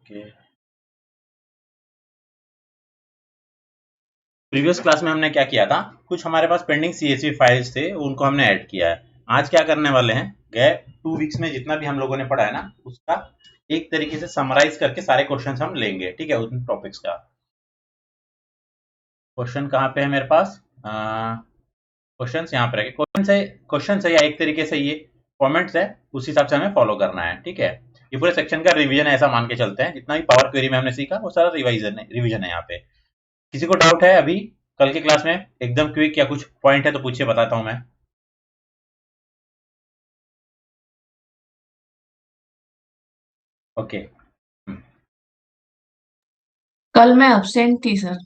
Okay. Previous class में हमने क्या किया था, कुछ हमारे पास पेंडिंग सीएसवी फाइल्स थे, उनको हमने ऐड किया है। आज क्या करने वाले हैं, गए 2 वीक्स में जितना भी हम लोगों ने पढ़ा है ना, उसका एक तरीके से समराइज करके सारे क्वेश्चंस हम लेंगे, ठीक है, उन टॉपिक्स का। क्वेश्चन कहाँ पे है मेरे पास, क्वेश्चंस यहाँ पे रखे। क्वेश्चन है या एक तरीके से ये कमेंट्स है, उस हिसाब से हमें फॉलो करना है, ठीक है। ये पूरे सेक्शन का रिवीजन है, ऐसा मान के चलते हैं। जितना भी पावर क्वेरी में हमने सीखा वो सारा रिवीजन है यहाँ पे। किसी को डाउट है अभी कल की क्लास में, एकदम क्विक या कुछ पॉइंट है तो पूछिए, बताता हूँ मैं। ओके। कल मैं अब्सेंट थी सर।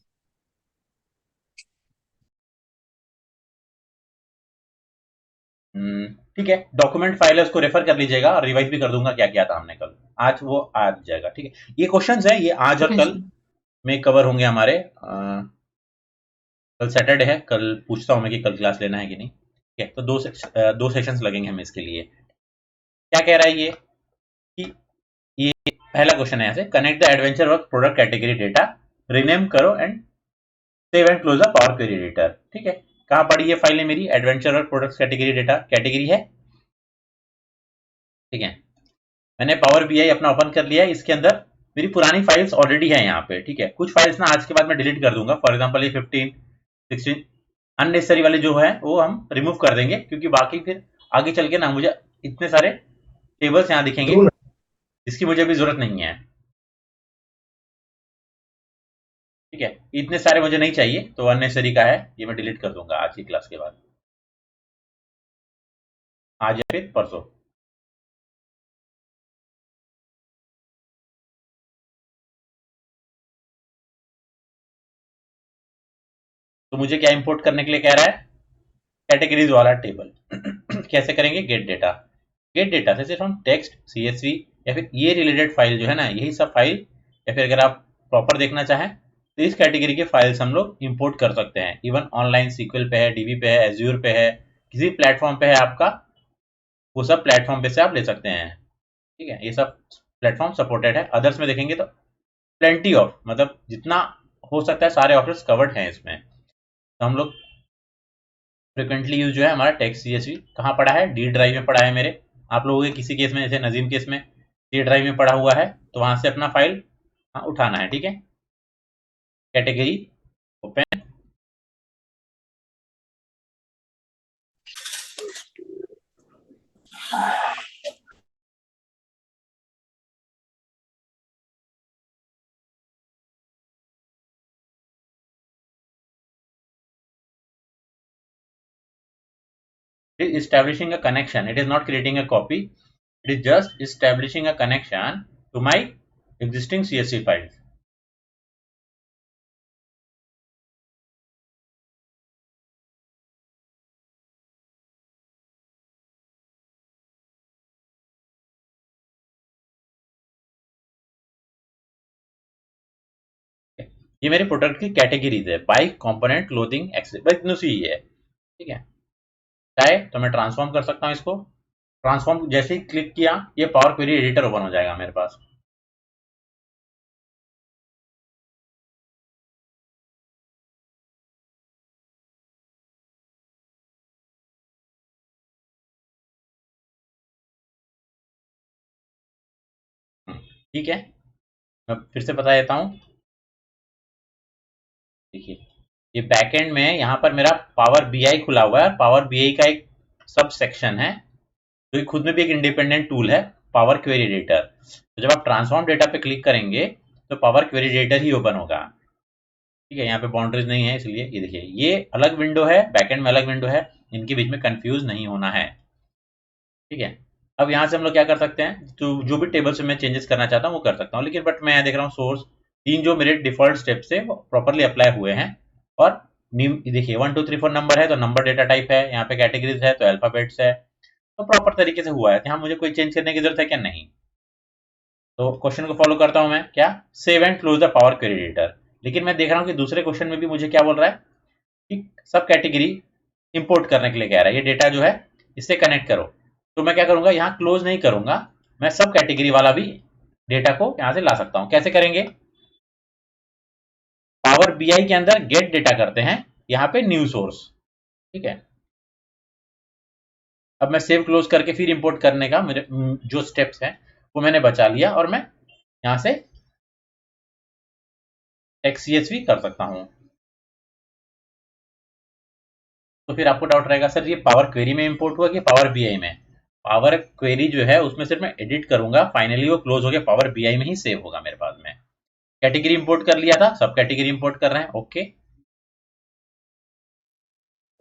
ठीक है, डॉक्यूमेंट फाइल है, उसको रेफर कर लीजिएगा, और रिवाइज भी कर दूंगा क्या क्या था हमने कल। आज वो आ जाएगा, ठीक है। ये क्वेश्चंस है, ये आज ठीक और है कल सर। में कवर होंगे हमारे। कल सैटरडे है, कल पूछता हूँ मैं कि कल क्लास लेना है कि नहीं, ठीक है। तो दो सेशंस लगेंगे हमें इसके लिए। क्या कह रहा है ये कि ये पहला क्वेश्चन है, ऐसे connect the adventure work product category data, rename करो and save and close the power query editor, ठीक है। कहाँ पड़ी ये फाइल है मेरी, adventure work product category data category है, ठीक है। मैंने पावर बीआई अपना ओपन कर लिया है, इसके अंदर मेरी पुरानी फाइल्स ऑलरेडी है यहाँ पे, ठीक है। कुछ फाइल्स ना आज के बाद मैं डिलीट कर दूंगा, फॉर एग्जांपल ये 15 16 अननेसेसरी वाले जो है वो हम रिमूव कर देंगे, क्योंकि बाकी फिर आगे चल के ना मुझे इतने सारे टेबल्स यहाँ दिखेंगे जिसकी मुझे भी जरूरत नहीं है, ठीक है। इतने सारे मुझे नहीं चाहिए, तो अननेसेसरी का है ये मैं डिलीट कर दूंगा आज की क्लास के बाद, आज या फिर परसों। तो मुझे क्या इंपोर्ट करने के लिए कह रहा है, कैटेगरीज वाला टेबल। कैसे करेंगे, गेट डेटा। गेट डेटा से सिर्फ हम टेक्स्ट, सीएसवी या फिर ये रिलेटेड फाइल जो है ना, यही सब फाइल, या फिर अगर आप प्रॉपर देखना चाहें तो इस कैटेगरी के फाइल्स हम लोग इंपोर्ट कर सकते हैं। इवन ऑनलाइन सीक्वल पे है, डीबी पे है, एज्योर पे है, किसी प्लेटफॉर्म पे है आपका, वो सब प्लेटफॉर्म पे से आप ले सकते हैं, ठीक है। ये सब प्लेटफॉर्म सपोर्टेड है। अदर्स में देखेंगे तो प्लेंटी ऑफ, मतलब जितना हो सकता है सारे ऑप्शंस कवर्ड हैं इसमें। तो हम लोग फ्रिक्वेंटली यूज जो है हमारा टेक्स्ट सीएसवी कहाँ पड़ा है, डी ड्राइव में पड़ा है मेरे। आप लोगों के किसी केस में, जैसे नजीम केस में डी ड्राइव में पड़ा हुआ है, तो वहां से अपना फाइल उठाना है, ठीक है। Category open, it is establishing a connection, it is not creating a copy, it is just establishing a connection to my existing csv files। ये मेरे प्रोडक्ट की कैटेगरीज है, बाइक, कंपोनेंट, क्लोथिंग, एक्सेसरी, बस इतनी सी ही है, ठीक है। चाहे तो मैं ट्रांसफॉर्म कर सकता हूँ इसको। ट्रांसफॉर्म जैसे ही क्लिक किया, ये पावर क्वेरी एडिटर ओपन हो जाएगा मेरे पास। ठीक है, मैं फिर से बता देता हूँ। देखिए, ये बैकएंड में यहाँ पर मेरा पावर बीआई खुला हुआ है, पावर बीआई का एक सब सेक्शन है जो कि खुद में भी एक इंडिपेंडेंट टूल है, पावर क्वेरी एडिटर। तो जब आप ट्रांसफॉर्म डेटा पे क्लिक करेंगे तो पावर क्वेरी एडिटर ही ओपन होगा, ठीक है। यहाँ पे बाउंड्रीज नहीं है, इसलिए ये देखिए, ये अलग विंडो है, बैकएंड में अलग विंडो है, इनके बीच में कंफ्यूज नहीं होना है, ठीक है। अब यहाँ से हम लोग क्या कर सकते हैं, तो जो भी टेबल से मैं चेंजेस करना चाहता हूँ वो कर सकता हूँ, लेकिन बट मैं यहाँ देख रहा हूँ सोर्स तीन जो मेरे डिफॉल्ट स्टेप से प्रॉपरली अप्लाई हुए हैं। और देखिए 1 2 3 4 नंबर है तो नंबर डेटा टाइप है, यहाँ पे कैटेगरीज है तो अल्फाबेट्स है, तो प्रॉपर तरीके से हुआ है। यहाँ मुझे कोई चेंज करने की जरूरत है क्या, नहीं। तो क्वेश्चन को फॉलो करता हूँ मैं, क्या, save and close the power query editor. लेकिन मैं देख रहा हूँ कि दूसरे क्वेश्चन में भी मुझे क्या बोल रहा है कि सब कैटेगरी इंपोर्ट करने के लिए कह रहा है, ये डेटा जो है इससे कनेक्ट करो। तो मैं क्या करूंगा, यहाँ क्लोज नहीं करूंगा, मैं सब कैटेगरी वाला भी डेटा को यहां से ला सकता हूं। कैसे करेंगे? पावर बीआई के अंदर गेट डेटा करते हैं, यहां पे न्यू सोर्स, ठीक है। अब मैं सेव क्लोज करके फिर इंपोर्ट करने का मेरे जो स्टेप्स हैं वो मैंने बचा लिया, और मैं यहां से XCSV कर सकता हूं। तो फिर आपको डाउट रहेगा, सर ये पावर क्वेरी में इंपोर्ट हुआ कि पावर बीआई में? पावर क्वेरी जो है उसमें सिर्फ मैं एडिट करूंगा, फाइनली वो क्लोज होकर पावर बीआई में ही सेव होगा मेरे पास में। कैटेगरी इंपोर्ट कर लिया था, सब कैटेगरी इंपोर्ट कर रहे हैं, ओके।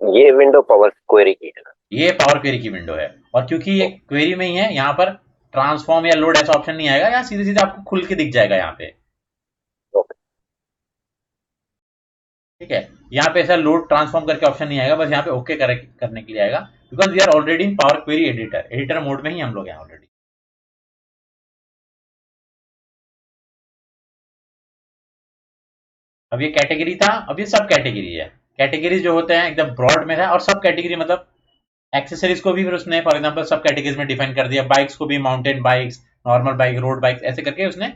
ये विंडो पावर क्वेरी की है ना? ये पावर क्वेरी की विंडो है, और क्योंकि ये क्वेरी में ही है, यहाँ पर ट्रांसफॉर्म या लोड ऐसा ऑप्शन नहीं आएगा, यहाँ सीधे सीधे आपको खुल के दिख जाएगा यहाँ पे, ठीक है। यहाँ पे ऐसा लोड ट्रांसफॉर्म करके ऑप्शन नहीं आएगा, बस यहाँ पे ओके करने के लिए आएगा, because we are already in power query editor mode में ही हम लोग हैं ऑलरेडी। अब ये कैटेगरी था, अब ये सब कैटेगरी है। कैटेगरी जो होते हैं एकदम ब्रॉड में था, और सब कैटेगरी मतलब एक्सेसरीज को भी फिर उसने फॉर एग्जांपल सब कैटेगरीज में डिफाइन कर दिया, बाइक्स को भी mountain bikes, normal bike, road bikes, ऐसे करके उसने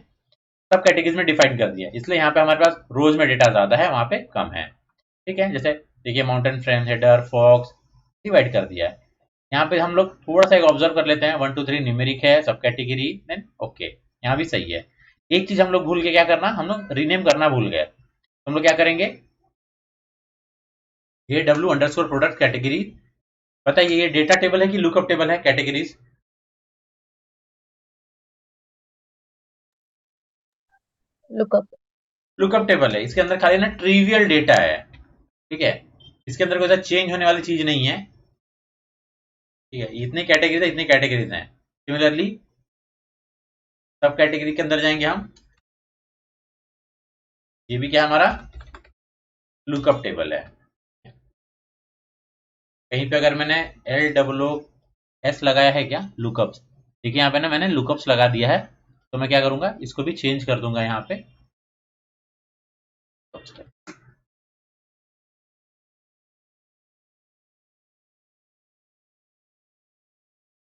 सब कैटेगरीज में डिफाइन कर दिया। इसलिए यहाँ पे हमारे पास रोज में डेटा ज्यादा है, वहां पे कम है, ठीक है। जैसे देखिए mountain frame header fox divide कर दिया है। यहाँ पे हम लोग थोड़ा सा एक ऑब्जर्व कर लेते हैं, 1 2 3 न्यूमेरिक है, सब कैटेगरी, देन ओके, यहाँ भी सही है। एक चीज हम लोग भूल के क्या करना, हम लोग रीनेम करना भूल गए। तो हम लोग क्या करेंगे, ये डब्ल्यू अंडरस्कोर प्रोडक्ट कैटेगरी, बताइए ये डेटा टेबल है कि लुकअप टेबल है कैटेगरीज? लुकअप। लुकअप टेबल है, इसके अंदर खाली ना ट्रिवियल डेटा है, ठीक है। इसके अंदर कोई सा चेंज होने वाली चीज नहीं है, ठीक है। इतनी कैटेगरीज है, इतनी कैटेगरीज हैं। सिमिलरली सब कैटेगरी के अंदर जाएंगे हम, ये भी क्या हमारा लुकअप टेबल है। कहीं पे अगर मैंने LWS लगाया है क्या, लुकअप्स, देखिए यहाँ पे ना मैंने लुकअप्स लगा दिया है, तो मैं क्या करूंगा, इसको भी चेंज कर दूंगा यहाँ पे।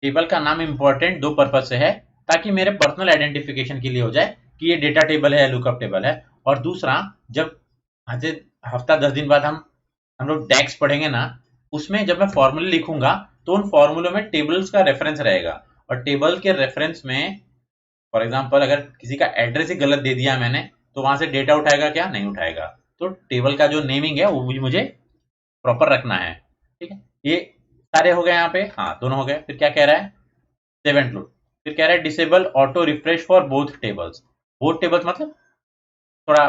टेबल का नाम इंपॉर्टेंट दो पर्पज से है, ताकि मेरे पर्सनल आइडेंटिफिकेशन के लिए हो जाए कि ये डेटा टेबल है या लुकअप टेबल है। और दूसरा, जब आज हफ्ता 10 दिन बाद हम लोग डेक्स पढ़ेंगे ना, उसमें जब मैं फॉर्मूले लिखूंगा तो उन फॉर्मूलों में टेबल्स का रेफरेंस रहेगा, और टेबल के रेफरेंस में फॉर एग्जांपल अगर किसी का एड्रेस ही गलत दे दिया मैंने, तो वहां से डेटा उठाएगा क्या, नहीं उठाएगा। तो टेबल का जो नेमिंग है वो भी मुझे प्रॉपर रखना है, ठीक है। ये सारे हो गए यहाँ पे, हाँ दोनों हो गए। फिर क्या कह रहा है, सेव इंक्लूड, फिर कह रहा है disable auto refresh for both tables. Both tables मतलब थोड़ा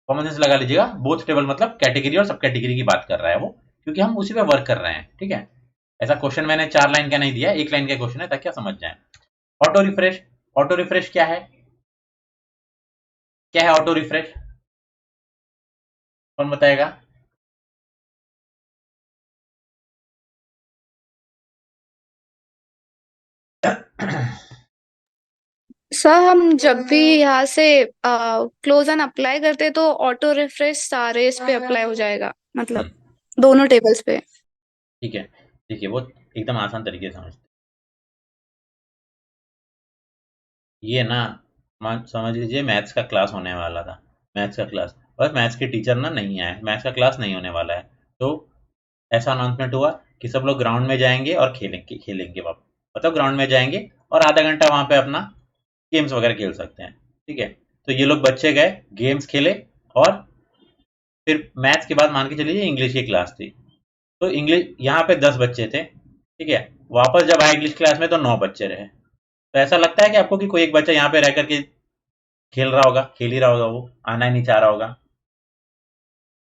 कॉमन सेंस लगा लीजिएगा, बोथ टेबल मतलब कैटेगरी और सब कैटेगरी की बात कर रहा है वो, क्योंकि हम उसी पे वर्क कर रहे हैं, ठीक है। ऐसा क्वेश्चन मैंने 4 लाइन का नहीं दिया, 1 लाइन का क्वेश्चन है, ताकि आप समझ जाए। ऑटो रिफ्रेश, ऑटो रिफ्रेश क्या है, क्या है ऑटो रिफ्रेश, कौन बताएगा? सर हम जब भी यहाँ से क्लोज एंड अप्लाई करते हैं तो ऑटो रिफ्रेश सारे इस पे अप्लाई हो जाएगा, मतलब दोनों टेबल्स पे। ठीक है, देखिए वो एकदम आसान तरीके से समझते, ये ना समझ लीजिए मैथ्स का क्लास होने वाला था, मैथ्स का क्लास, बस मैथ्स के टीचर ना नहीं आए, मैथ्स का क्लास नहीं होने वाला है। तो ऐसा अनाउंसमेंट हुआ कि सब लोग ग्राउंड में जाएंगे और खेलेंगे खेलेंगे वापस, मतलब ग्राउंड में जाएंगे और आधा घंटा वहां पे अपना गेम्स वगैरह खेल सकते हैं, ठीक है। तो ये लोग बच्चे गए, गेम्स खेले, और फिर मैथ्स के बाद मान के चलिए इंग्लिश की क्लास थी, तो इंग्लिश यहाँ पे 10 बच्चे थे, ठीक है। वापस जब आए इंग्लिश क्लास में तो 9 बच्चे रहे। तो ऐसा लगता है कि आपको कि कोई एक बच्चा यहाँ पे रह करके खेल रहा होगा, खेल ही रहा होगा, वो आना ही नहीं चाह रहा होगा।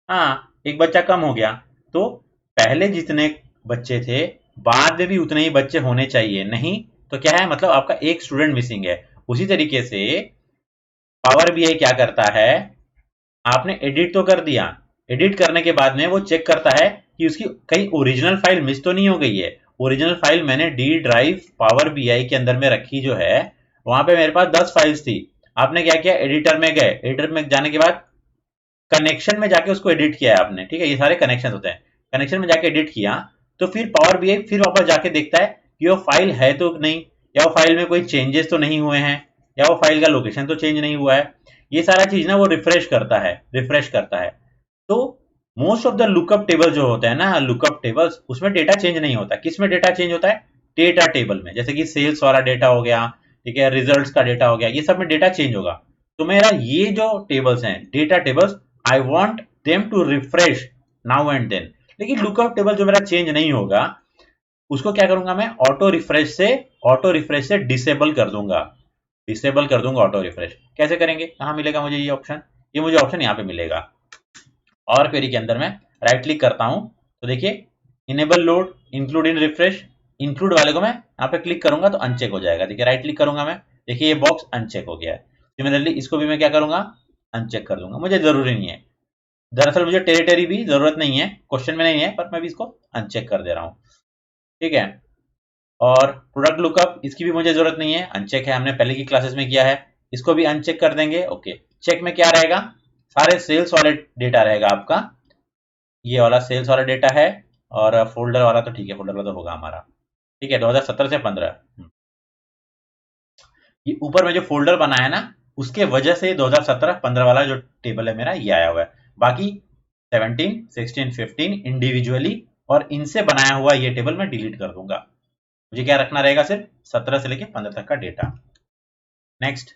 हाँ, एक बच्चा कम हो गया, तो पहले जितने बच्चे थे बाद में भी उतने ही बच्चे होने चाहिए, नहीं तो क्या है, मतलब आपका एक स्टूडेंट मिसिंग है। उसी तरीके से पावर बीआई क्या करता है, आपने एडिट तो कर दिया, एडिट करने के बाद में वो चेक करता है कि उसकी कहीं ओरिजिनल फाइल मिस तो नहीं हो गई है। ओरिजिनल फाइल मैंने डी ड्राइव पावर बीआई के अंदर में रखी जो है, वहां पे मेरे पास 10 फाइल्स थी। आपने क्या किया, एडिटर में गए, एडिटर में जाने के बाद कनेक्शन में जाके उसको एडिट किया है आपने, ठीक है। ये सारे कनेक्शन होते हैं, कनेक्शन में जाके एडिट किया, तो फिर पावर बीआई फिर वापस जाके देखता है कि वो फाइल है तो नहीं, या वो फाइल में कोई चेंजेस तो नहीं हुए हैं, या वो फाइल का लोकेशन तो चेंज नहीं हुआ है, ये सारा चीज ना वो रिफ्रेश करता है। तो most of the lookup table जो होते हैं ना, लुकअप टेबल्स, उसमें डेटा चेंज नहीं होता। किस में डेटा चेंज होता है? डेटा टेबल में। जैसे कि सेल्स वाला डेटा हो गया, ठीक है, रिजल्ट्स का डेटा हो गया, ये सब में डेटा चेंज होगा। तो मेरा ये जो टेबल्स हैं, data tables, I want them to refresh now and then. लेकिन लुकअप टेबल जो मेरा चेंज नहीं होगा, उसको क्या करूंगा मैं? ऑटो रिफ्रेश से डिसेबल कर दूंगा। ऑटो रिफ्रेश कैसे करेंगे? कहां मिलेगा मुझे ये ऑप्शन? ये मुझे ऑप्शन यहाँ पे मिलेगा। और क्वेरी के अंदर मैं राइट क्लिक करता हूं तो देखिए enable load include in refresh, include वाले को मैं यहाँ पे क्लिक करूंगा तो अनचेक हो जाएगा। देखिए राइट क्लिक करूंगा मैं, देखिए ये बॉक्स अनचेक हो गया है। सिमिलरली इसको भी मैं क्या करूंगा? अनचेक कर दूंगा। मुझे जरूरी नहीं है, दरअसल मुझे टेरिटरी भी जरूरत नहीं है, क्वेश्चन में नहीं है, पर मैं भी इसको अनचेक कर दे रहा हूँ, ठीक है। और प्रोडक्ट लुकअप, इसकी भी मुझे जरूरत नहीं है, अनचेक है, हमने पहले की क्लासेस में किया है। इसको भी अनचेक कर देंगे। ओके, चेक में क्या रहेगा? सारे सेल्स वाले डेटा रहेगा आपका, ये वाला सेल्स वाला डेटा है। और फोल्डर वाला तो ठीक है, फोल्डर वाला तो होगा हमारा, ठीक है, 2017 से 15। ये ऊपर में जो फोल्डर बना है ना, उसके वजह से 2017-15 वाला जो टेबल है मेरा, ये आया हुआ है। बाकी 17, 16, 15 इंडिविजुअली और इनसे बनाया हुआ ये टेबल मैं डिलीट कर दूंगा। मुझे क्या रखना रहेगा? सिर्फ 17 से लेके 15 तक का डेटा। नेक्स्ट,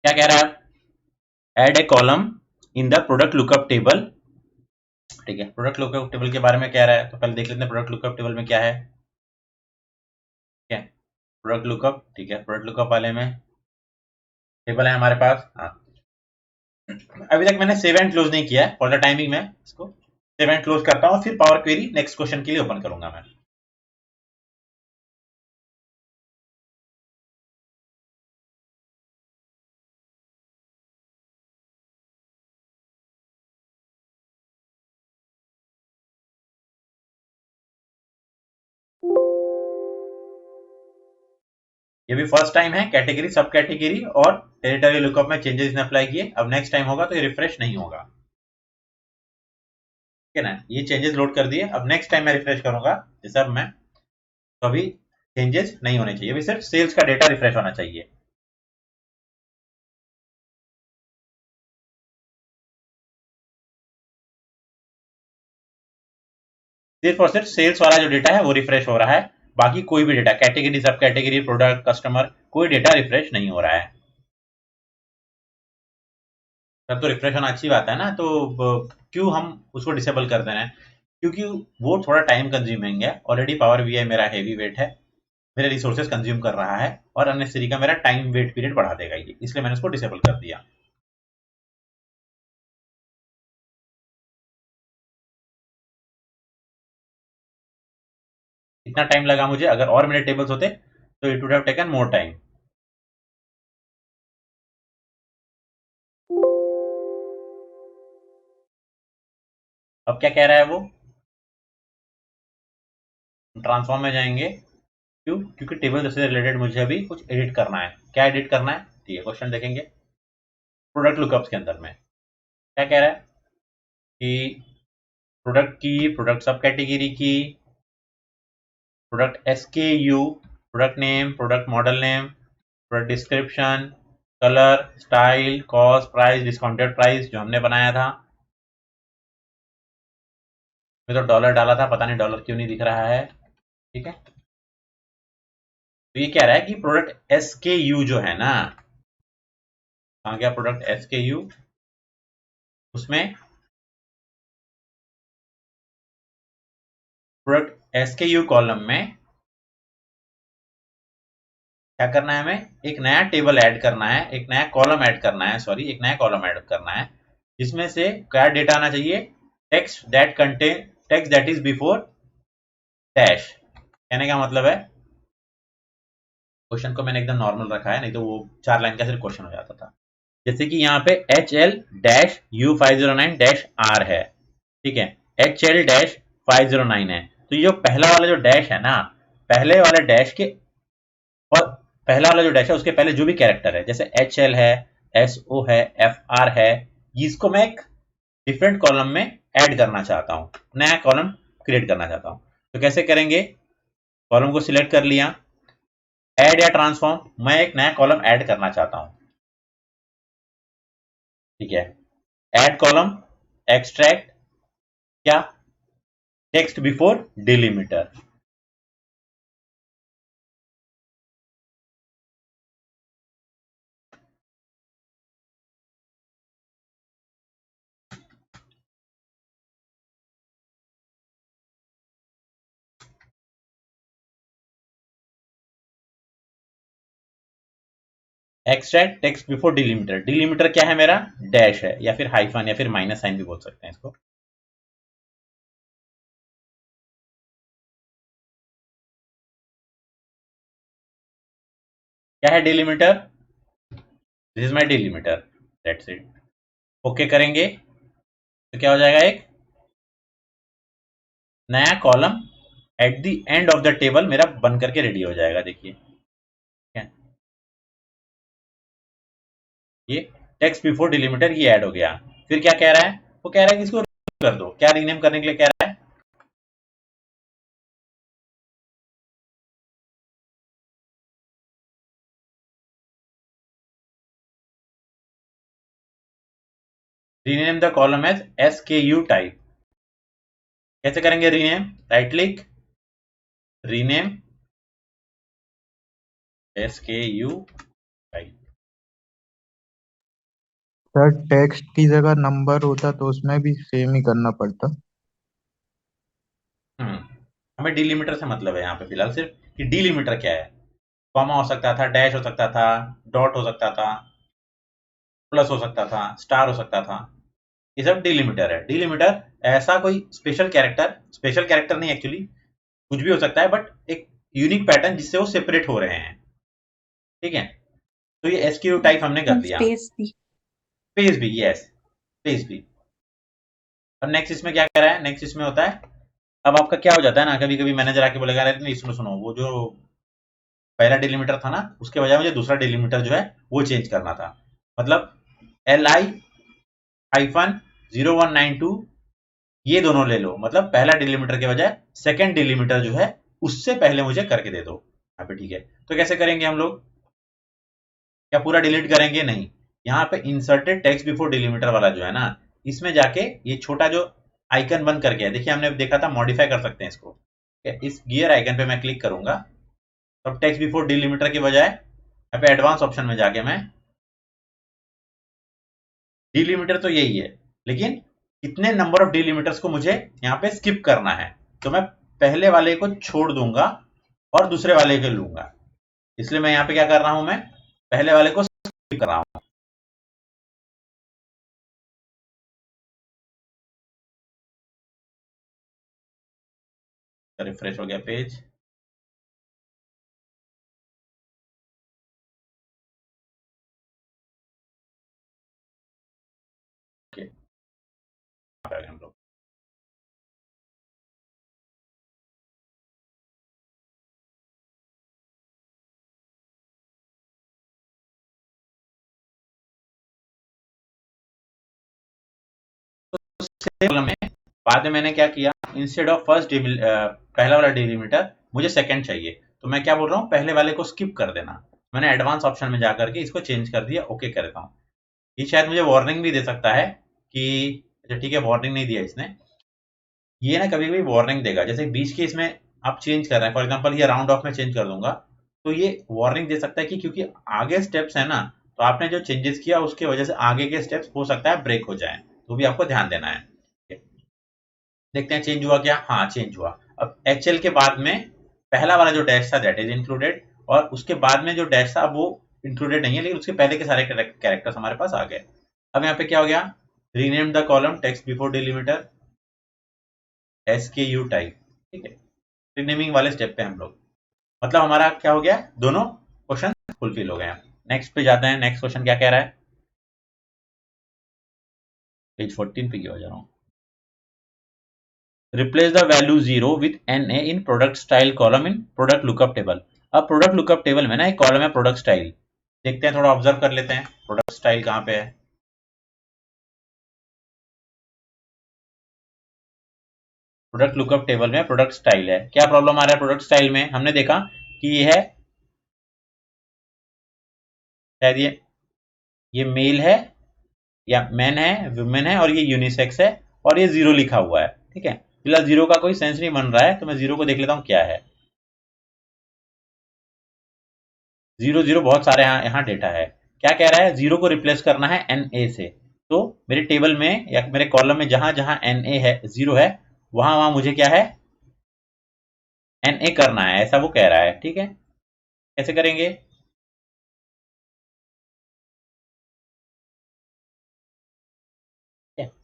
क्या कह रहा है? Add a column in the product lookup table, ठीक है। प्रोडक्ट लुकअप टेबल के बारे में कह रहा है, तो पहले देख लेते हैं प्रोडक्ट लुकअप टेबल में क्या है। ठीक है, प्रोडक्ट लुकअप, ठीक है, प्रोडक्ट लुकअप वाले में टेबल है हमारे पास। हाँ, अभी तक मैंने सेव एंड क्लोज नहीं किया है, फॉर द टाइमिंग मैं इसको सेव एंड क्लोज करता हूँ, फिर पावर क्वेरी नेक्स्ट क्वेश्चन के लिए ओपन करूंगा मैं। ये भी फर्स्ट टाइम है, कैटेगरी, सब कैटेगरी और टेरिटरी लुकअप में चेंजेस ने अप्लाई किए। अब नेक्स्ट टाइम होगा तो ये रिफ्रेश नहीं होगा, ठीक है ना। ये चेंजेस लोड कर दिए, अब नेक्स्ट टाइम मैं रिफ्रेश करूंगा, जैसे अब मैं कभी चेंजेस नहीं होने चाहिए, अभी सिर्फ सेल्स का डेटा रिफ्रेश होना चाहिए। सिर्फ और सिर्फ सेल्स वाला जो डेटा है वो रिफ्रेश हो रहा है, बाकी कोई भी डेटा, कैटेगरी, सब कैटेगरी, प्रोडक्ट, कस्टमर, कोई डेटा रिफ्रेश नहीं हो रहा है। तब तो रिफ्रेश होना अच्छी बात है ना, तो क्यों हम उसको डिसेबल कर दे रहे हैं? क्योंकि वो थोड़ा टाइम कंज्यूमिंग है। ऑलरेडी पावर बीआई मेरा हेवी वेट है, मेरे रिसोर्सेज कंज्यूम कर रहा है, और अननेसेसरी का मेरा टाइम वेट पीरियड बढ़ा देगा ये, इसलिए मैंने उसको डिसेबल कर दिया। इतना टाइम लगा मुझे, अगर और मेरे टेबल्स होते तो it would have taken more time. अब क्या कह रहा है वो? ट्रांसफॉर्म में जाएंगे, क्यों? क्योंकि टेबल से रिलेटेड मुझे अभी कुछ एडिट करना है। क्या एडिट करना है? ठीक है, क्वेश्चन देखेंगे। प्रोडक्ट लुकअप्स के अंदर में क्या कह रहा है कि प्रोडक्ट की, प्रोडक्ट सब कैटेगरी की, product SKU, product name, product model name, product description, colour, style, cost, price, discounted price जो हमने बनाया था। मैं तो डॉलर डाला था, पता नहीं डॉलर क्यों नहीं दिख रहा है, ठीक है। तो ये कह रहा है कि प्रोडक्ट SKU जो है ना, कहाँ गया प्रोडक्ट SKU? उसमें प्रोडक्ट SKU कॉलम में क्या करना है? हमें एक नया टेबल ऐड करना है, एक नया कॉलम ऐड करना है, सॉरी, एक नया कॉलम ऐड करना है, जिसमें से क्या डेटा आना चाहिए? Text that is before dash. कहने का मतलब है, क्वेश्चन को मैंने एकदम नॉर्मल रखा है, नहीं तो वो 4 लाइन का सिर्फ क्वेश्चन हो जाता था। जैसे कि यहाँ पे HL-U509-R है, ठीक है, HL-509 है, तो ये जो पहला वाला जो डैश है ना, पहले वाले डैश के, और पहला वाला जो डैश है उसके पहले जो भी कैरेक्टर है, जैसे HL है, SO है, FR है, इसको मैं एक डिफरेंट कॉलम में ऐड करना चाहता हूं, नया कॉलम क्रिएट करना चाहता हूं। तो कैसे करेंगे, कॉलम को सिलेक्ट कर लिया, ऐड या ट्रांसफॉर्म, मैं एक नया कॉलम ऐड करना चाहता हूं, ठीक है। ऐड कॉलम, एक्सट्रैक्ट, क्या, text before delimiter. Extract text before delimiter, delimiter क्या है मेरा, डैश है या फिर हाइफन या फिर माइनस साइन भी बोल सकते हैं इसको। क्या है delimiter, this is my delimiter, that's it. Okay करेंगे तो क्या हो जाएगा, एक नया column at the end of the table मेरा बन करके रेडी हो जाएगा। देखिए ये टेक्स्ट बिफोर डिलीमीटर ये ऐड हो गया। फिर क्या कह रहा है, वो कह रहा है कि इसको कर दो, क्या रीनेम करने के लिए कह रहा है, rename the column as SKU type. कैसे करेंगे rename, right click, rename SKU type. Sir text की जगह नंबर होता तो उसमें भी सेम ही करना पड़ता। हमें डिलीमीटर से मतलब है यहाँ पे फिलहाल सिर्फ कि डिलीमीटर क्या है, कॉमा हो सकता था, डैश हो सकता था, डॉट हो सकता था, प्लस हो सकता था, स्टार हो सकता था, ये सब डिलीमीटर है। डिलीमीटर ऐसा कोई स्पेशल कैरेक्टर नहीं, एक्चुअली कुछ भी हो सकता है, बट एक यूनिक पैटर्न जिससे वो सेपरेट हो रहे हैं, ठीक है। तो ये SKU टाइप हमने कर दिया, स्पेस भी, यस स्पेस भी। अब नेक्स्ट इसमें क्या कह रहा है, नेक्स्ट इसमें होता है, अब आपका क्या हो जाता है ना, कभी कभी मैनेजर आके बोलेगा अरे इसमें सुनो, वो जो पहला डिलीमीटर था ना उसके बजाय मुझे दूसरा डिलीमीटर जो है वो चेंज करना था, मतलब LI-0192 ये दोनों ले लो, मतलब पहला डिलीमीटर के बजाय सेकंड डिलीमीटर जो है उससे पहले मुझे करके दे दो यहाँ पे, ठीक है। तो कैसे करेंगे हम लोग, क्या पूरा डिलीट करेंगे, नहीं, यहाँ पे इंसर्टेड टेक्स्ट बिफोर डिलीमीटर वाला जो है ना, इसमें जाके ये छोटा जो आइकन बन करके है, देखिए हमने देखा था मॉडिफाई कर सकते हैं इसको, इस गियर आइकन पे मैं क्लिक करूंगा, अब टेक्स्ट बिफोर डिलीमीटर के बजाय यहाँ पे एडवांस ऑप्शन में जाके मैं, डिलीमीटर तो यही है लेकिन कितने नंबर ऑफ डिलीमीटर्स को मुझे यहाँ पे स्किप करना है, तो मैं पहले वाले को छोड़ दूंगा और दूसरे वाले को लूंगा, इसलिए मैं यहाँ पे क्या कर रहा हूं, मैं पहले वाले को स्किप कर रहा हूं। रिफ्रेश हो गया पेज, हम लोग में बाद में मैंने क्या किया, इंस्टेड ऑफ फर्स्ट पहला वाला डिलीमीटर मुझे सेकंड चाहिए, तो मैं क्या बोल रहा हूँ, पहले वाले को स्किप कर देना, मैंने एडवांस ऑप्शन में जाकर के इसको चेंज कर दिया, ओके कर देता हूँ। ये शायद मुझे वार्निंग भी दे सकता है कि, अच्छा ठीक है वार्निंग नहीं दिया इसने, ये ना कभी कभी वार्निंग देगा, जैसे बीच के इसमें आप चेंज कर रहे हैं, फॉर एग्जांपल ये राउंड ऑफ में चेंज कर दूंगा तो ये वार्निंग दे सकता है कि क्योंकि आगे स्टेप्स है ना, तो आपने जो चेंजेस किया उसके वजह से आगे के स्टेप्स हो सकता है ब्रेक हो जाए, तो भी आपको ध्यान देना है। देखते हैं चेंज हुआ क्या, हाँ चेंज हुआ। अब HL के बाद में पहला वाला जो डैश था दैट इज इंक्लूडेड, और उसके बाद में जो डैश था वो इंक्लूडेड नहीं है, लेकिन उसके पहले के सारे कैरेक्टर्स हमारे पास आ गए। अब यहाँ पे क्या हो गया, rename the column text before delimiter SKU type, ठीक है। रीनेमिंग वाले स्टेप पे हम लोग, मतलब हमारा क्या हो गया, दोनों क्वेश्चन फुलफिल हो गए। नेक्स्ट पे जाते हैं, नेक्स्ट क्वेश्चन क्या कह रहा है, पेज 14 पे क्यों आ जा रहा हूँ, replace the value 0 with NA in product style column in product lookup table। अब product lookup table में ना एक कॉलम है product style, देखते हैं, थोड़ा ऑब्जर्व कर लेते हैं प्रोडक्ट स्टाइल कहाँ पे है। प्रोडक्ट लुकअप टेबल में प्रोडक्ट स्टाइल है। क्या प्रॉब्लम आ रहा है प्रोडक्ट स्टाइल में? हमने देखा कि ये है, शायद ये मेल है या मैन है, वुमेन है, और ये यूनिसेक्स है, और ये 0 लिखा हुआ है। ठीक है, फिलहाल 0 का कोई सेंस नहीं बन रहा है, तो मैं 0 को देख लेता हूँ क्या है। 0 0 बहुत सारे यहाँ डेटा है। क्या कह रहा है? 0 को रिप्लेस करना है NA से। तो मेरे टेबल में या मेरे कॉलम में जहां जहां NA है, 0 है, वहां वहां मुझे क्या है? NA करना है, ऐसा वो कह रहा है। ठीक है, कैसे करेंगे?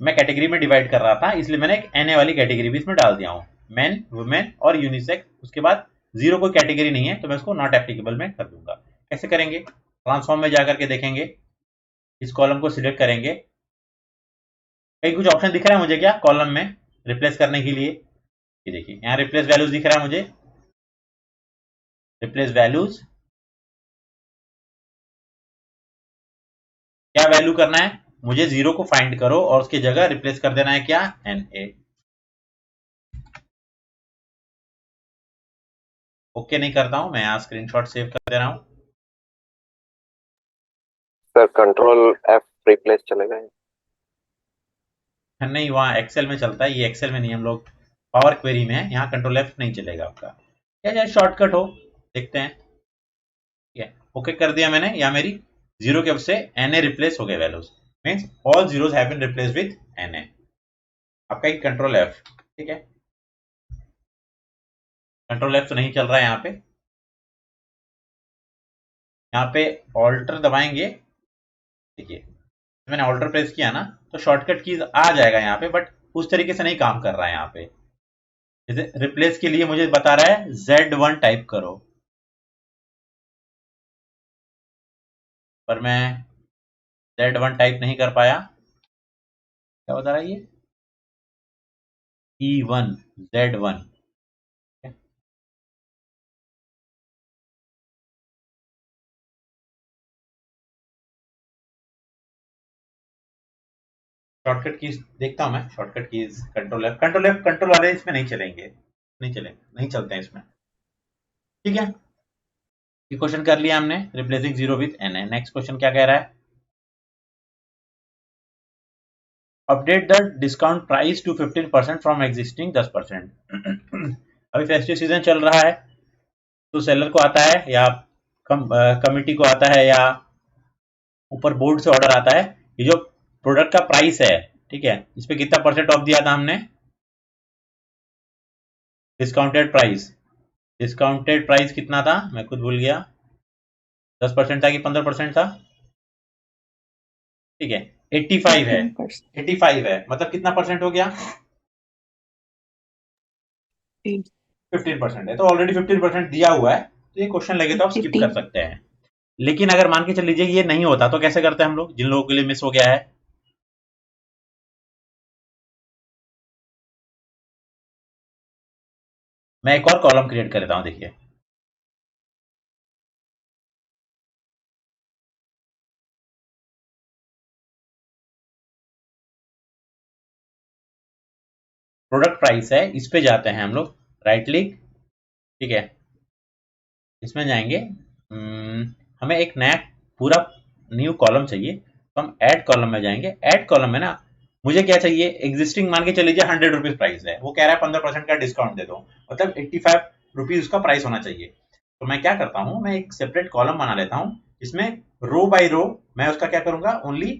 मैं कैटेगरी में डिवाइड कर रहा था, इसलिए मैंने एक NA वाली कैटेगरी भी इसमें डाल दिया हूँ, मैन, वुमेन और यूनिसेक्स। उसके बाद 0 कोई कैटेगरी नहीं है, तो मैं इसको नॉट एप्लीकेबल में कर दूंगा। कैसे करेंगे? ट्रांसफॉर्म में जाकर के देखेंगे, इस कॉलम को सिलेक्ट करेंगे। कहीं कुछ ऑप्शन दिख रहा है मुझे क्या कॉलम में रिप्लेस करने के लिए? ये देखिए, यहाँ रिप्लेस वैल्यूज दिख रहा है मुझे, रिप्लेस वैल्यूज। क्या वैल्यू करना है मुझे? 0 को फाइंड करो और उसकी जगह रिप्लेस कर देना है क्या? NA। ओके नहीं करता हूं मैं, यहाँ स्क्रीनशॉट सेव कर दे रहा हूं। सर कंट्रोल F रिप्लेस चलेगा? नहीं, वहाँ एक्सेल में चलता है, ये एक्सेल में नहीं, हम लोग पावर क्वेरी में है, यहाँ कंट्रोल F नहीं चलेगा आपका। क्या शायद शॉर्टकट हो, देखते हैं। ठीक है, ओके कर दिया मैंने। यहाँ मेरी 0 के अब से NA रिप्लेस हो गए values, means all zeros have been replace with NA। आपका एक कंट्रोल F। ठीक है, कंट्रोल F तो नहीं चल रहा है यहाँ पे। यहाँ पे ऑल्टर दबाएंगे, देखिए मैंने ऑल्टर प्रेस किया ना, तो शॉर्टकट कीज आ जाएगा यहाँ पे, बट उस तरीके से नहीं काम कर रहा है यहाँ पे। जैसे रिप्लेस के लिए मुझे बता रहा है Z1 टाइप करो, पर मैं Z1 टाइप नहीं कर पाया। क्या बता रहा है ये? E1 Z1। शॉर्टकट कीज देखता हूं मैं, shortcut keys control F control वाले इसमें नहीं चलेंगे, नहीं चलते हैं इसमें। ठीक है, ये क्वेश्चन कर लिया हमने, replacing 0 with NA। Next question क्या कह रहा है? Update the discount price to 15% from existing 10%। अभी फेस्टिव सीजन चल रहा है, तो सेलर को आता है या कमिटी को आता है या ऊपर बोर्ड से ऑर्डर आता है, ये जो प्रोडक्ट का प्राइस है, ठीक है, इस पे कितना परसेंट ऑफ दिया था हमने? डिस्काउंटेड प्राइस कितना था? मैं खुद भूल गया, 10% था कि 15% था? ठीक है, 85 है। 85 है, मतलब कितना परसेंट हो गया? 15% है, तो ऑलरेडी 15% दिया हुआ है, तो ये क्वेश्चन लगे तो आप स्किप कर सकते हैं। लेकिन अगर मान के चल लीजिए ये नहीं होता, तो कैसे करते हैं हम लोग, जिन लोगों के लिए मिस हो गया है? मैं एक और कॉलम क्रिएट कर देता हूं, देखिए प्रोडक्ट प्राइस है, इस पे जाते हैं हम लोग, राइट क्लिक। ठीक है, इसमें जाएंगे, हमें एक नया पूरा न्यू कॉलम चाहिए, तो हम ऐड कॉलम में जाएंगे। ऐड कॉलम में ना मुझे क्या चाहिए? एग्जिस्टिंग मान के चल लीजिए 100 रुपीज प्राइस है, वो कह रहा है 15% का डिस्काउंट दे दो, मतलब 85 रुपीज उसका प्राइस होना चाहिए। तो मैं क्या करता हूँ, मैं एक सेपरेट कॉलम बना लेता हूँ, इसमें रो बाय रो मैं उसका क्या करूंगा, ओनली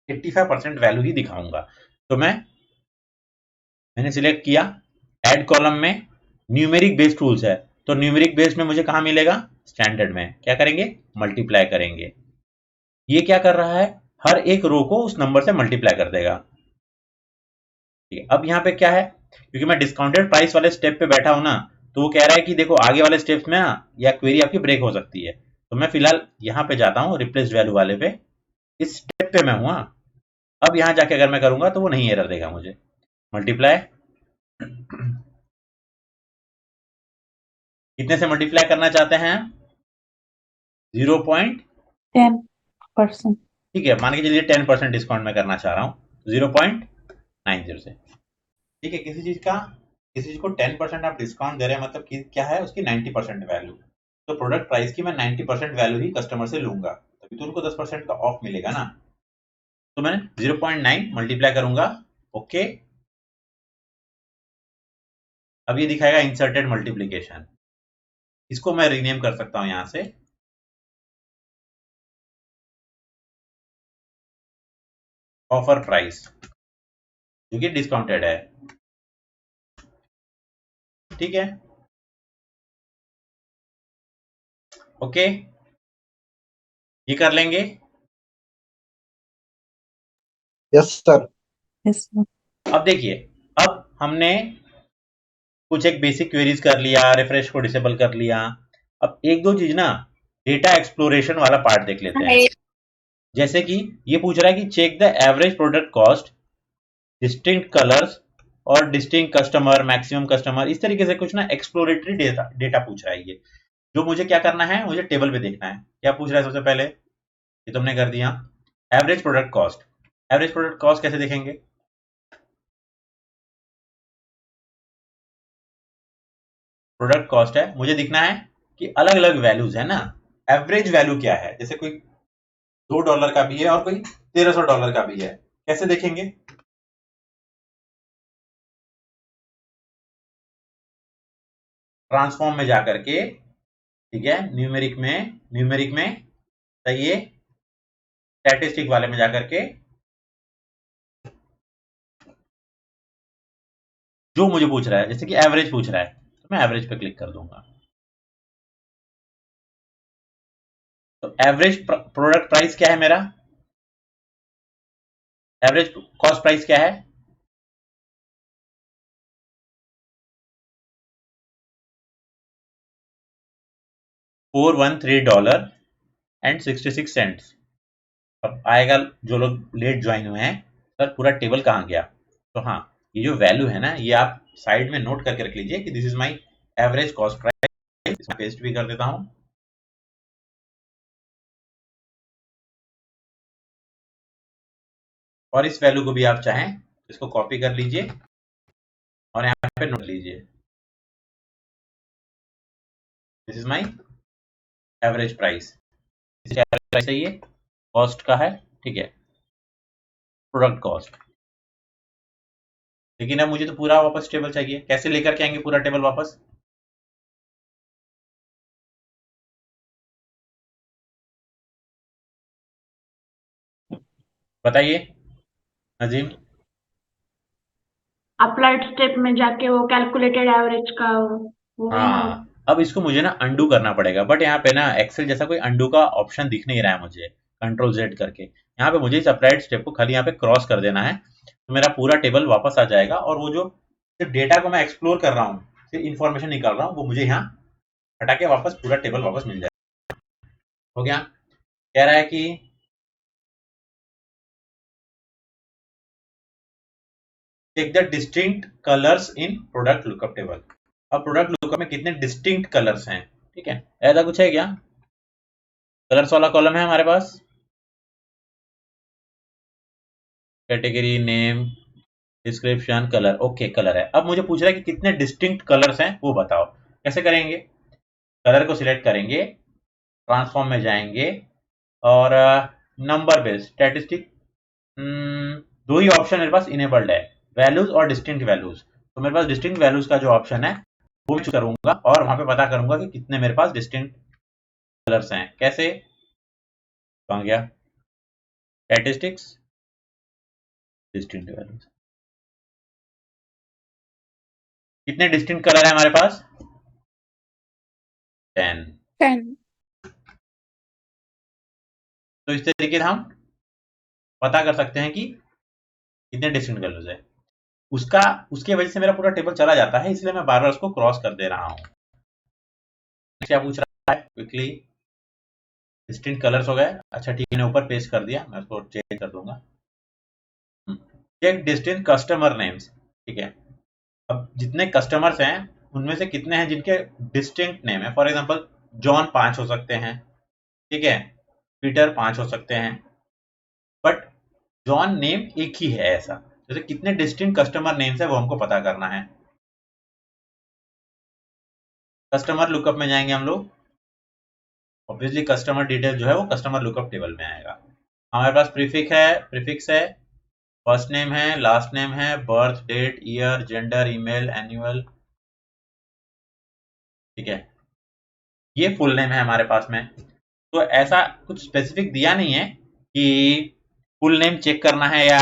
85% वैल्यू ही दिखाऊंगा। तो मैंने सिलेक्ट किया, ऐड कॉलम में न्यूमेरिक बेस टूल्स है, तो न्यूमेरिक बेस में मुझे कहां मिलेगा? स्टैंडर्ड में। क्या करेंगे? मल्टीप्लाई करेंगे। ये क्या कर रहा है? हर एक रो को उस नंबर से मल्टीप्लाई कर देगा। ठीक है, अब यहाँ पे क्या है, क्योंकि मैं डिस्काउंटेड प्राइस वाले स्टेप पे बैठा हूं ना, तो वो कह रहा है कि देखो आगे वाले स्टेप्स में ना या क्वेरी आपकी ब्रेक हो सकती है। तो मैं फिलहाल यहाँ पे जाता हूँ रिप्लेस वैल्यू वाले पे, इस स्टेप पे मैं हूँ। अब यहाँ जाके अगर मैं करूंगा तो वो नहीं एरर देगा मुझे। मल्टीप्लाई कितने से मल्टीप्लाई करना चाहते हैं? 10%। ठीक है, मान के चलिए 10% डिस्काउंट में करना चाह रहा हूँ, 0.90 से। ठीक है, किसी चीज का किसी चीज को 10% आप डिस्काउंट दे रहे हैं, मतलब कि क्या है, उसकी 90% वैल्यू। तो प्रोडक्ट प्राइस की मैं 90% वैल्यू ही कस्टमर से लूंगा, तभी तो उनको 10% का ऑफ मिलेगा ना। तो मैंने 0.9 मल्टीप्लाई करूंगा। ओके, अब ये दिखाएगा इंसर्टेड मल्टीप्लीकेशन। इसको मैं रीनेम कर सकता हूं यहां से, ऑफर प्राइस, जो कि डिस्काउंटेड है। ठीक है, ओके, ये कर लेंगे। Yes sir. Yes, sir. अब देखिए, अब हमने कुछ एक बेसिक क्वेरीज कर लिया, रिफ्रेश को डिसेबल कर लिया। अब एक दो चीज ना डेटा एक्सप्लोरेशन वाला पार्ट देख लेते हैं। जैसे कि ये पूछ रहा है कि check the average product cost, distinct colours और डिस्टिंक्ट कस्टमर, मैक्सिमम कस्टमर, इस तरीके से कुछ ना एक्सप्लोरेटरी डेटा पूछ रहा है ये। जो मुझे क्या करना है, मुझे टेबल पे देखना है। क्या पूछ रहा है सबसे पहले, ये तुमने कर दिया, average product cost. Average product cost कैसे देखेंगे, प्रोडक्ट कॉस्ट है, मुझे दिखना है कि अलग अलग वैल्यूज है ना, एवरेज वैल्यू क्या है। जैसे कोई $2 का भी है और कोई $1300 का भी है, कैसे देखेंगे, ट्रांसफॉर्म में जाकर के, ठीक है, न्यूमेरिक में सही है, स्टैटिस्टिक वाले में जाकर के जो मुझे पूछ रहा है, जैसे कि एवरेज पूछ रहा है, तो मैं एवरेज पे क्लिक कर दूंगा। तो एवरेज प्रोडक्ट प्राइस क्या है मेरा, एवरेज कॉस्ट प्राइस क्या है, $413.66। अब आएगा जो लोग लेट ज्वाइन हुए हैं, सर पूरा टेबल कहाँ गया, तो हाँ, ये जो वैल्यू है ना, ये आप साइड में नोट करके रख लीजिए कि this is my average cost price. इसमें पेस्ट भी कर देता हूं, और इस वैल्यू को भी आप चाहें इसको कॉपी कर लीजिए और यहाँ पे नोट लीजिए, this is my average price. ये कॉस्ट का है, ठीक है, प्रोडक्ट कॉस्ट। लेकिन अब मुझे तो पूरा वापस टेबल चाहिए, कैसे लेकर के आएंगे पूरा टेबल वापस, बताइए नजीम। अप्लाइड स्टेप में जाके वो कैलकुलेटेड एवरेज का वो है ना। हाँ, अब इसको मुझे ना अंडू करना पड़ेगा, बट यहाँ पे ना एक्सेल जैसा कोई अंडू का ऑप्शन दिख नहीं रहा है मुझे, कंट्रोल जेड करके। यहाँ पे मुझे इस अप्लाइड स्टेप को खाली यहाँ पे क्रॉस कर देना है, तो मेरा पूरा टेबल वापस आ जाएगा, और वो जो डेटा को मैं एक्सप्लोर कर रहा हूँ, इंफॉर्मेशन निकाल रहा हूँ, वो मुझे यहाँ हटा के वापस पूरा टेबल वापस मिल जाएगा। हो गया, कह रहा है कि take the distinct colours in product lookup table. अब प्रोडक्ट लुकअप में कितने डिस्टिंक्ट कलर्स हैं, ठीक है, ऐसा कुछ है क्या, कलर्स वाला कॉलम है हमारे पास, category, name, description, colour, okay colour है। अब मुझे पूछ रहा है कि कितने डिस्टिंक्ट कलर्स हैं वो बताओ, कैसे करेंगे, कलर को सिलेक्ट करेंगे, ट्रांसफॉर्म में जाएंगे, और नंबर बेस्ड स्टैटिस्टिक, दो ही ऑप्शन मेरे पास इनेबल्ड है, वैल्यूज और डिस्टिंक्ट वैल्यूज। तो मेरे पास डिस्टिंक्ट वैल्यूज का जो ऑप्शन है वो चूज करूंगा, और वहां पे पता करूंगा कि कितने मेरे पास डिस्टिंक्ट कलर्स हैं। कैसे, कहां गया, स्टैटिस्टिक्स, डिस्टिंक्ट वैल्यूज, कितने डिस्टिंक्ट कलर है हमारे पास, 10। 10। तो इस तरीके से हम पता कर सकते हैं कि कितने डिस्टिंक्ट कलर्स है, उसके वजह से मेरा पूरा टेबल चला जाता है, इसलिए मैं बार बार उसको क्रॉस कर दे रहा हूं। क्या पूछ रहा है, क्विकली, डिस्टिंक्ट कलर्स हो गए, अच्छा ठीक है, मैंने ऊपर पेस्ट कर दिया, मैं उसको चेंज कर दूंगा। चेक डिस्टिंक्ट कस्टमर नेम्स, ठीक है, अब जितने कस्टमर्स हैं उनमें से कितने हैं जिनके डिस्टिंक्ट नेम है। फॉर एग्जांपल जॉन 5 हो सकते हैं, ठीक है, पीटर 5 हो सकते हैं, बट जॉन नेम एक ही है, ऐसा। जैसे कितने डिस्टिंक्ट कस्टमर नेम्स है वो हमको पता करना है। कस्टमर लुकअप में जाएंगे हम लोग। ऑब्वियसली कस्टमर डिटेल जो है वो कस्टमर लुकअप टेबल में आएगा। हमारे पास प्रीफिक्स है, फर्स्ट नेम है, लास्ट नेम है, birth date, year, gender, email, annual, ठीक है, ये फुल नेम है हमारे पास में। तो ऐसा कुछ स्पेसिफिक दिया नहीं है कि फुल नेम चेक करना है या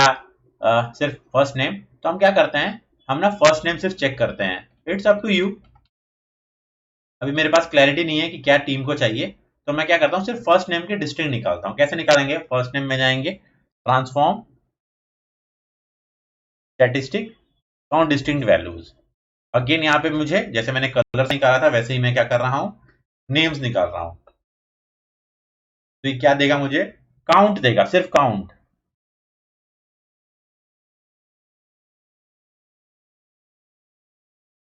सिर्फ फर्स्ट नेम। तो हम क्या करते हैं, हम ना फर्स्ट नेम सिर्फ चेक करते हैं। It's up to you. अभी मेरे पास क्लैरिटी नहीं है कि क्या टीम को चाहिए, तो मैं क्या करता हूँ, सिर्फ फर्स्ट नेम के डिस्टिंक्ट निकालता हूँ। कैसे निकालेंगे, फर्स्ट नेम में जाएंगे, transform statistic count distinct values. Again यहाँ पे मुझे जैसे मैंने कलर्स निकाला था वैसे ही मैं क्या कर रहा हूँ, नेम्स निकाल रहा हूँ। तो ये क्या देगा मुझे, काउंट देगा, सिर्फ काउंट।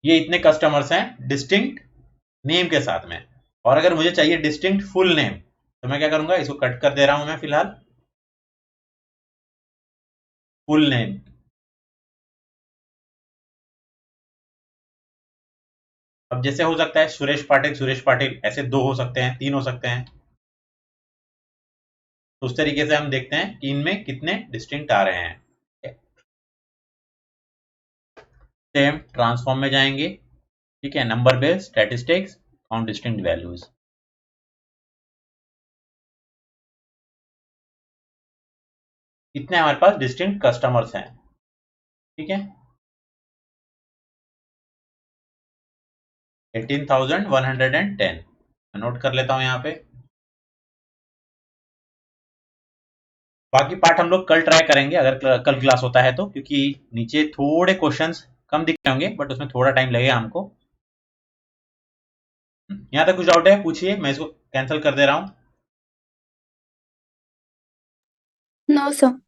ये इतने कस्टमर्स हैं डिस्टिंक्ट नेम के साथ में। और अगर मुझे चाहिए डिस्टिंक्ट फुल नेम तो मैं क्या करूंगा, इसको कट कर दे रहा हूं मैं फिलहाल, फुल नेम। अब जैसे हो सकता है सुरेश पाटिल, ऐसे 2 हो सकते हैं, 3 हो सकते हैं। तो उस तरीके से हम देखते हैं कि इनमें कितने डिस्टिंक्ट आ रहे हैं। सेम ट्रांसफॉर्म में जाएंगे, ठीक है, number based statistics count distinct values. इतने हमारे पास डिस्टिंक्ट कस्टमर्स हैं, ठीक है। 18,110 मैं नोट कर लेता हूं यहाँ पे। बाकी पार्ट हम लोग कल ट्राई करेंगे अगर कल क्लास होता है तो, क्योंकि नीचे थोड़े क्वेश्चंस कम दिख रहे होंगे बट उसमें थोड़ा टाइम लगेगा हमको। यहाँ तक कुछ डाउट है पूछिए, मैं इसको कैंसिल कर दे रहा हूँ। No sir.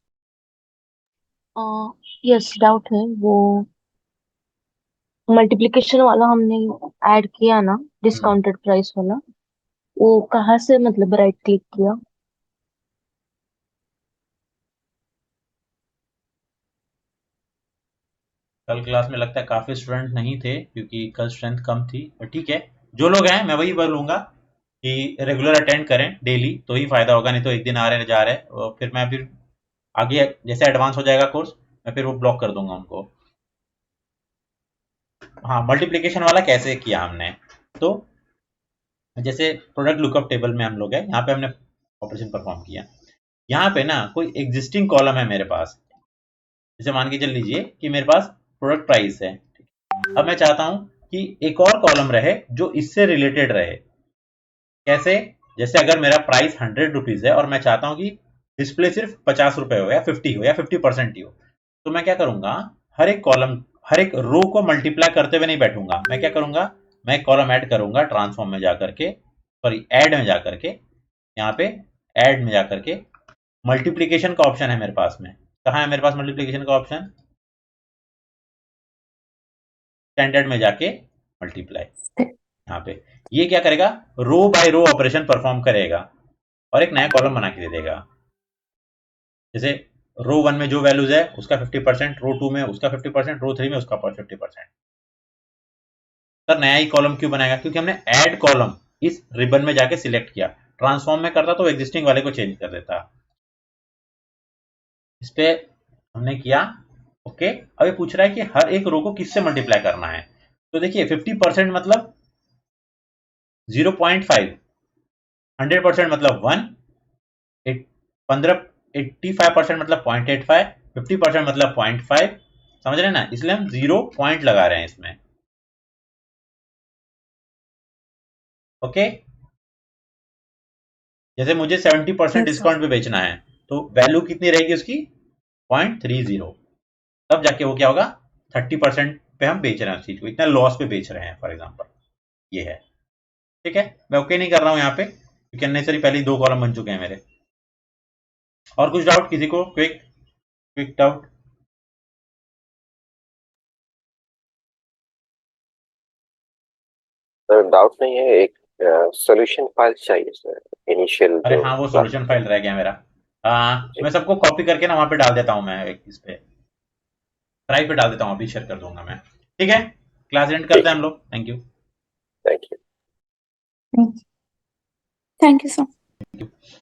यस डाउट है, वो मल्टीप्लिकेशन वाला हमने ऐड किया ना, डिस्काउंटेड प्राइस वाला, वो कहाँ से मतलब राइट क्लिक किया? कल क्लास में लगता है काफी स्टूडेंट नहीं थे क्योंकि कल स्ट्रेंथ कम थी, पर ठीक है, जो लोग हैं मैं वही बोलूंगा कि रेगुलर अटेंड करें डेली, तो ही फायदा होगा। नहीं तो एक दिन आ रहे जा रहे और फिर मैं फिर आगे जैसे एडवांस हो जाएगा कोर्स मैं फिर वो ब्लॉक कर दूंगा उनको। हाँ, मल्टीप्लिकेशन वाला कैसे किया हमने, तो जैसे प्रोडक्ट लुकअप टेबल में हम लोग हैं, यहाँ पे हमने ऑपरेशन परफॉर्म किया। यहाँ पे ना कोई एग्जिस्टिंग कॉलम है मेरे पास, जैसे मान के चल लीजिए कि मेरे पास प्रोडक्ट प्राइस है। अब मैं चाहता हूं कि एक और कॉलम रहे जो इससे रिलेटेड रहे। कैसे, जैसे अगर मेरा प्राइस 100 रुपीज है और मैं चाहता हूं कि डिस्प्ले सिर्फ 50 रुपए हो या 50 हो या 50% ही हो, तो मैं क्या करूंगा, हर एक कॉलम हर एक रो को मल्टीप्लाई करते हुए नहीं बैठूंगा। मैं क्या करूंगा, मैं एक कॉलम ऐड करूंगा ट्रांसफॉर्म में जाकर के, सॉरी ऐड में जाकर के, यहाँ पे ऐड में जाकर के मल्टीप्लीकेशन का ऑप्शन है मेरे पास में। कहाँ है मेरे पास मल्टीप्लीकेशन का ऑप्शन, स्टैंडर्ड में जाके मल्टीप्लाई, यहाँ पे ये क्या करेगा, रो बाय रो ऑपरेशन परफॉर्म करेगा और एक नया कॉलम बना के दे देगा। जैसे रो 1 में जो वैल्यूज है उसका 50%, रो 2 में उसका 50%, रो 3 में उसका 50%। सर नया ही कॉलम क्यों बनाएगा, क्योंकि हमने ऐड कॉलम इस रिबन में जाके सिलेक्ट किया। ट्रांसफॉर्म में करता तो एग्जिस्टिंग वाले को चेंज कर देता, इस पे हमने किया। ओके, अब ये पूछ रहा है कि हर एक रो को किससे मल्टीप्लाई करना है। तो देखिए 50% मतलब 0.5, 100% मतलब 1, 85% मतलब 0.85, 50% मतलब 0.5, समझ रहे हैं ना, इसलिए हम 0 पॉइंट लगा रहे हैं इसमें। ओके, जैसे मुझे 70% डिस्काउंट पे बेचना है तो वैल्यू कितनी रहेगी उसकी, 0.30, तब जाके वो क्या होगा, 30% पे हम बेच रहे हैं उस चीज को, इतना लॉस पे बेच रहे हैं फॉर एग्जांपल, ये है। ठीक है, मैं ओके नहीं कर रहा हूं यहाँ पे क्योंकि अननेसरी पहले ही 2 कॉलम बन चुके हैं मेरे। और कुछ डाउट किसी को, क्विक डाउट? सर डाउट नहीं है, एक सॉल्यूशन फाइल चाहिए सर, इनिशियल। अरे हाँ, वो सॉल्यूशन फाइल रह गया मेरा। मैं सबको कॉपी करके ना वहां पे डाल देता हूँ, मैं एक इस पे ड्राइव पे डाल देता हूँ, अभी शेयर कर दूंगा मैं। ठीक है, क्लास एंड करते हैं हम लोग। Thank you. Thank you. Thank you sir. Thank you.